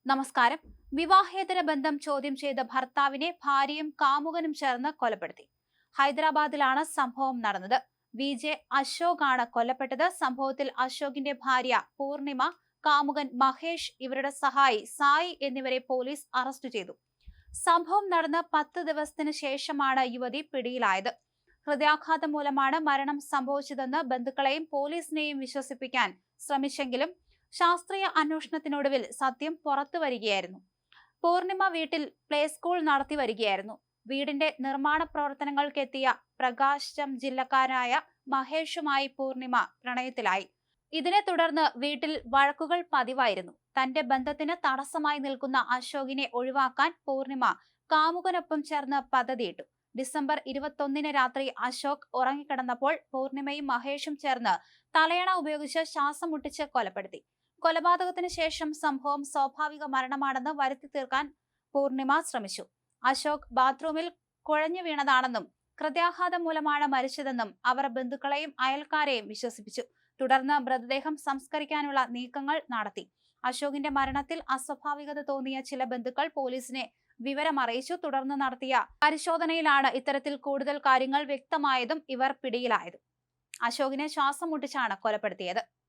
നമസ്കാരം. വിവാഹേതര ബന്ധം ചോദ്യം ചെയ്ത ഭർത്താവിനെ ഭാര്യയും കാമുകനും ചേർന്ന് കൊലപ്പെടുത്തി. ഹൈദരാബാദിലാണ് സംഭവം നടന്നത്. VJ അശോക് ആണ് കൊല്ലപ്പെട്ടത്. സംഭവത്തിൽ അശോകിന്റെ ഭാര്യ പൂർണിമ, കാമുകൻ മഹേഷ്, ഇവരുടെ സഹായി സായി എന്നിവരെ പോലീസ് അറസ്റ്റ് ചെയ്തു. സംഭവം നടന്ന് 10 ദിവസത്തിന് ശേഷമാണ് യുവതി പിടിയിലായത്. ഹൃദയാഘാതം മൂലമാണ് മരണം സംഭവിച്ചതെന്ന് ബന്ധുക്കളെയും പോലീസിനെയും വിശ്വസിപ്പിക്കാൻ ശ്രമിച്ചെങ്കിലും ശാസ്ത്രീയ അന്വേഷണത്തിനൊടുവിൽ സത്യം പുറത്തുവരികയായിരുന്നു. പൂർണിമ വീട്ടിൽ പ്ലേ സ്കൂൾ നടത്തി വരികയായിരുന്നു. വീടിന്റെ നിർമ്മാണ പ്രവർത്തനങ്ങൾക്കെത്തിയ പ്രകാശം ജില്ലക്കാരനായ മഹേഷുമായി പൂർണിമ പ്രണയത്തിലായി. ഇതിനെ തുടർന്ന് വീട്ടിൽ വഴക്കുകൾ പതിവായിരുന്നു. തന്റെ ബന്ധത്തിന് തടസ്സമായി നിൽക്കുന്ന അശോകിനെ ഒഴിവാക്കാൻ പൂർണിമ കാമുകനൊപ്പം ചേർന്ന് പദ്ധതിയിട്ടു. ഡിസംബർ 21 രാത്രി അശോക് ഉറങ്ങിക്കിടന്നപ്പോൾ പൂർണിമയും മഹേഷും ചേർന്ന് തലയണ ഉപയോഗിച്ച് ശ്വാസം മുട്ടിച്ച് കൊലപ്പെടുത്തി. കൊലപാതകത്തിന് ശേഷം സംഭവം സ്വാഭാവിക മരണമാണെന്ന് വരുത്തി തീർക്കാൻ പൂർണിമ ശ്രമിച്ചു. അശോക് ബാത്റൂമിൽ കുഴഞ്ഞു വീണതാണെന്നും ഹൃദയാഘാതം മൂലമാണ് മരിച്ചതെന്നും അവർ ബന്ധുക്കളെയും അയൽക്കാരെയും വിശ്വസിപ്പിച്ചു. തുടർന്ന് മൃതദേഹം സംസ്കരിക്കാനുള്ള നീക്കങ്ങൾ നടത്തി. അശോകിന്റെ മരണത്തിൽ അസ്വാഭാവികത തോന്നിയ ചില ബന്ധുക്കൾ പോലീസിനെ വിവരമറിയിച്ചു. തുടർന്ന് നടത്തിയ പരിശോധനയിലാണ് ഇത്തരത്തിൽ കൂടുതൽ കാര്യങ്ങൾ വ്യക്തമായതും ഇവർ പിടിയിലായതും. അശോകിനെ ശ്വാസം മുട്ടിച്ചാണ് കൊലപ്പെടുത്തിയത്.